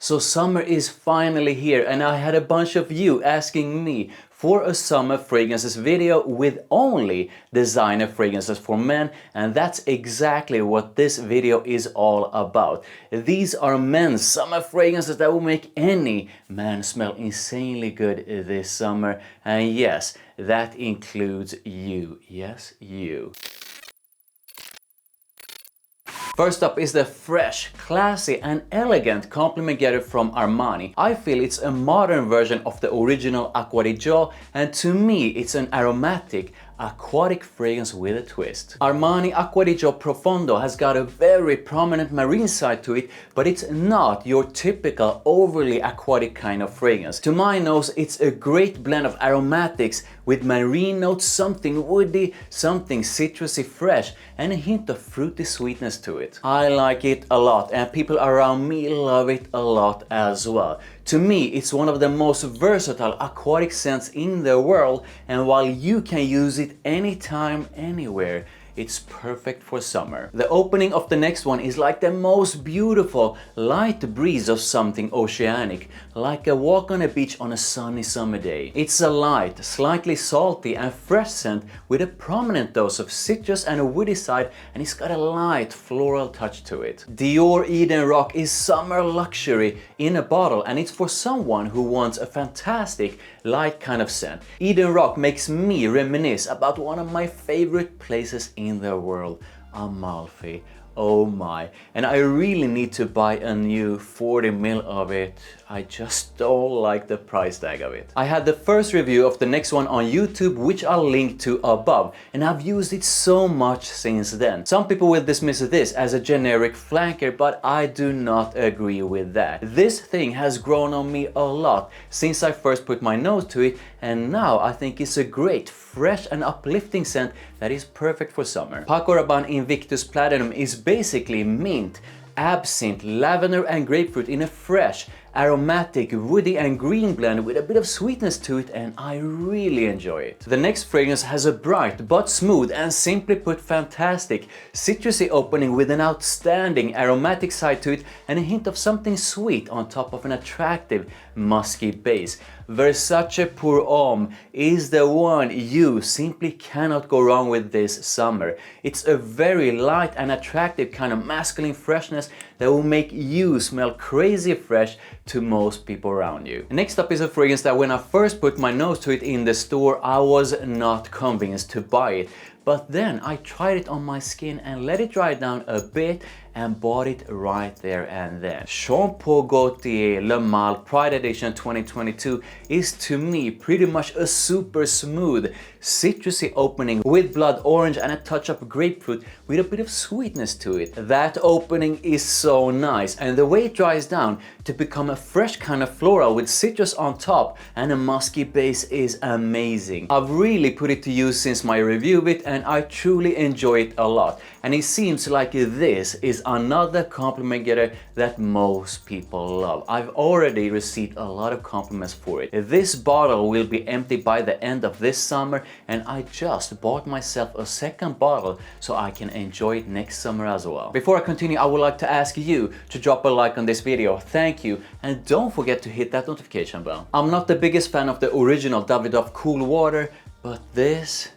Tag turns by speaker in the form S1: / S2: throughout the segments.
S1: So summer is finally here, and I had a bunch of you asking me for a summer fragrances video with only designer fragrances for men, and that's exactly what this video is all about. These are men's summer fragrances that will make any man smell insanely good this summer, and yes, that includes you. Yes, you. First up is the fresh, classy and elegant compliment getter from Armani. I feel it's a modern version of the original Acqua di Gio, and to me it's an aromatic, aquatic fragrance with a twist. Armani Acqua di Gio Profondo has got a very prominent marine side to it, but it's not your typical overly aquatic kind of fragrance. To my nose, it's a great blend of aromatics with marine notes, something woody, something citrusy fresh, and a hint of fruity sweetness to it. I like it a lot, and people around me love it a lot as well. To me, it's one of the most versatile aquatic scents in the world, and while you can use it anytime, anywhere, it's perfect for summer. The opening of the next one is like the most beautiful light breeze of something oceanic, like a walk on a beach on a sunny summer day. It's a light, slightly salty and fresh scent with a prominent dose of citrus and a woody side, and it's got a light floral touch to it. DIOR EDEN-ROC is summer luxury in a bottle, and it's for someone who wants a fantastic light kind of scent. EDEN-ROC makes me reminisce about one of my favorite places in the world, Amalfi. Oh my, and I really need to buy a new 40 ml of it. I just don't like the price tag of it. I had the first review of the next one on YouTube, which I'll link to above, and I've used it so much since then. Some people will dismiss this as a generic flanker, but I do not agree with that. This thing has grown on me a lot since I first put my nose to it, and now I think it's a great, fresh and uplifting scent that is perfect for summer. PACO RABANNE Invictus Platinum is basically mint, absinthe, lavender and grapefruit in a fresh, aromatic, woody and green blend with a bit of sweetness to it, and I really enjoy it. The next fragrance has a bright but smooth and simply put fantastic citrusy opening with an outstanding aromatic side to it and a hint of something sweet on top of an attractive musky base. VERSACE Pour Homme is the one you simply cannot go wrong with this summer. It's a very light and attractive kind of masculine freshness that will make you smell crazy fresh to most people around you. Next up is a fragrance that when I first put my nose to it in the store, I was not convinced to buy it. But then I tried it on my skin and let it dry down a bit and bought it right there and then. Jean Paul Gaultier Le Male Pride Edition 2022 is to me pretty much a super smooth, citrusy opening with blood orange and a touch of grapefruit with a bit of sweetness to it. That opening is so nice, and the way it dries down to become a fresh kind of floral with citrus on top and a musky base is amazing. I've really put it to use since my review of it, and I truly enjoy it a lot. And it seems like this is another compliment getter that most people love. I've already received a lot of compliments for it. This bottle will be empty by the end of this summer, and I just bought myself a second bottle so I can enjoy it next summer as well. Before I continue, I would like to ask you to drop a like on this video. Thank you, and don't forget to hit that notification bell. I'm not the biggest fan of the original Davidoff Cool Water, but this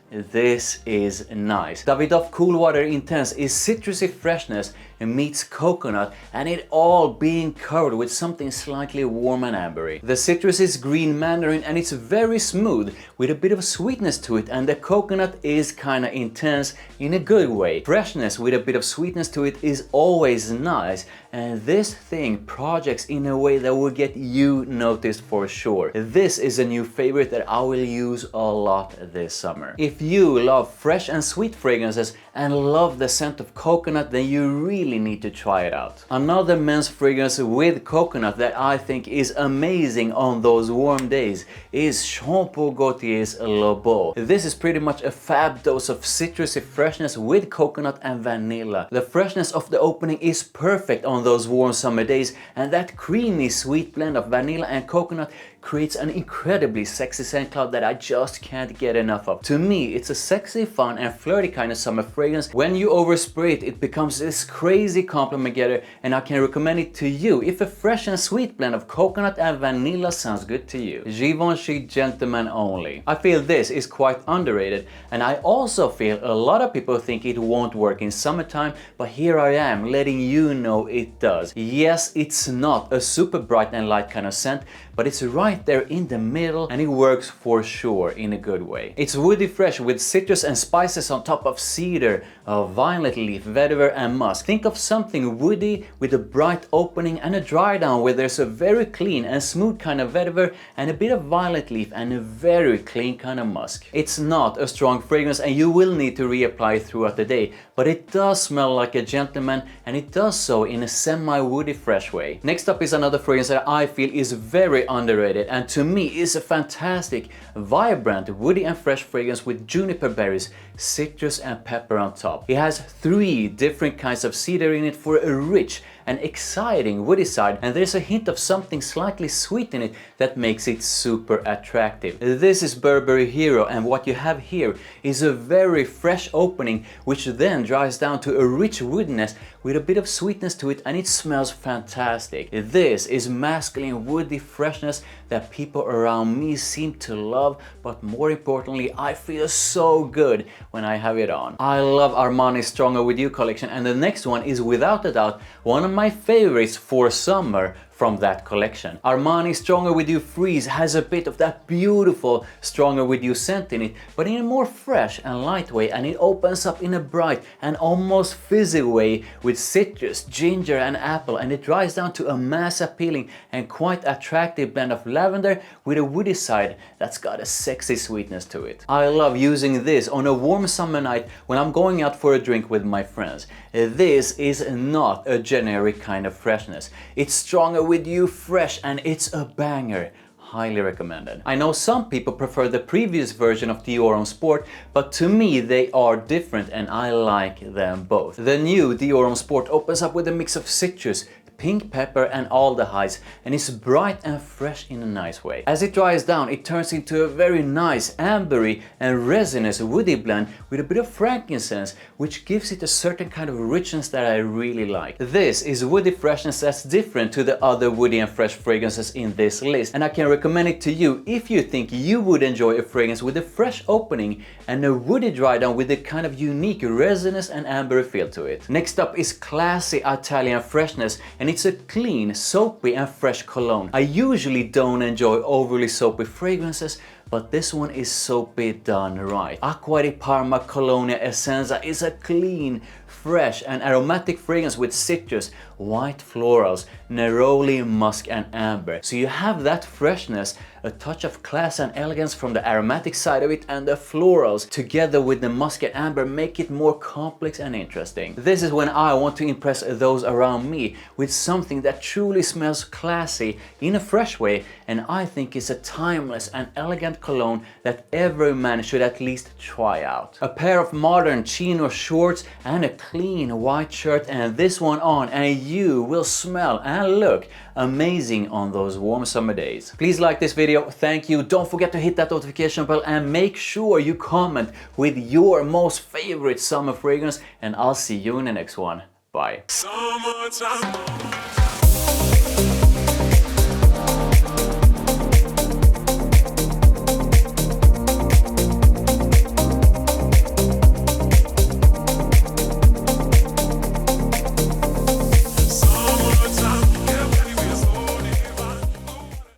S1: is nice. Davidoff Cool Water Intense is citrusy freshness and meets coconut, and it all being covered with something slightly warm and ambery. The citrus is green mandarin, and it's very smooth with a bit of sweetness to it, and the coconut is kinda intense in a good way. Freshness with a bit of sweetness to it is always nice, and this thing projects in a way that will get you noticed for sure. This is a new favorite that I will use a lot this summer. If you love fresh and sweet fragrances and love the scent of coconut, then you really need to try it out. Another men's fragrance with coconut that I think is amazing on those warm days is Jean Paul Gaultier's Le Beau. This is pretty much a fab dose of citrusy freshness with coconut and vanilla. The freshness of the opening is perfect on those warm summer days, and that creamy sweet blend of vanilla and coconut creates an incredibly sexy scent cloud that I just can't get enough of. To me, me, it's a sexy, fun and flirty kind of summer fragrance. When you overspray it, it becomes this crazy compliment getter, and I can recommend it to you if a fresh and sweet blend of coconut and vanilla sounds good to you. Givenchy Gentleman Only. I feel this is quite underrated, and I also feel a lot of people think it won't work in summertime, but here I am letting you know it does. Yes, it's not a super bright and light kind of scent, but it's right there in the middle and it works for sure in a good way. It's woody fresh with citrus and spices on top of cedar, violet leaf, vetiver and musk. Think of something woody with a bright opening and a dry down where there's a very clean and smooth kind of vetiver and a bit of violet leaf and a very clean kind of musk. It's not a strong fragrance and you will need to reapply it throughout the day, but it does smell like a gentleman and it does so in a semi-woody fresh way. Next up is another fragrance that I feel is very underrated and to me is a fantastic, vibrant, woody and fresh fragrance with juniper berries, citrus and pepper on top. It has 3 different kinds of cedar in it for a rich and exciting woody side, and there's a hint of something slightly sweet in it that makes it super attractive. This is Burberry Hero, and what you have here is a very fresh opening which then dries down to a rich woodiness with a bit of sweetness to it, and it smells fantastic. This is masculine woody freshness that people around me seem to love, but more importantly I feel so good when I have it on. I love Armani's Stronger With You collection, and the next one is without a doubt one of my favorites for summer from that collection. Armani Stronger With You Freeze has a bit of that beautiful Stronger With You scent in it, but in a more fresh and light way, and it opens up in a bright and almost fizzy way with citrus, ginger and apple, and it dries down to a mass appealing and quite attractive blend of lavender with a woody side that's got a sexy sweetness to it. I love using this on a warm summer night when I'm going out for a drink with my friends. This is not a generic kind of freshness. It's Stronger With You fresh and it's a banger. Highly recommended. I know some people prefer the previous version of Dior Homme Sport, but to me they are different and I like them both. The new Dior Homme Sport opens up with a mix of citrus, pink pepper and aldehydes, and it's bright and fresh in a nice way. As it dries down, it turns into a very nice ambery and resinous woody blend with a bit of frankincense, which gives it a certain kind of richness that I really like. This is woody freshness that's different to the other woody and fresh fragrances in this list, and I can recommend it to you if you think you would enjoy a fragrance with a fresh opening and a woody dry down with a kind of unique resinous and ambery feel to it. Next up is classy Italian freshness, and it's a clean, soapy and fresh cologne. I usually don't enjoy overly soapy fragrances, but this one is soapy done right. ACQUA di Parma Colonia Essenza is a clean, fresh and aromatic fragrance with citrus, white florals, neroli, musk and amber. So you have that freshness, a touch of class and elegance from the aromatic side of it, and the florals together with the musk and amber make it more complex and interesting. This is when I want to impress those around me with something that truly smells classy in a fresh way, and I think is a timeless and elegant cologne that every man should at least try out. A pair of modern chino shorts and a clean white shirt, and this one on, and you will smell and look amazing on those warm summer days. Please like this video, thank you. Don't forget to hit that notification bell and make sure you comment with your most favorite summer fragrance, and I'll see you in the next one. Bye. Summertime.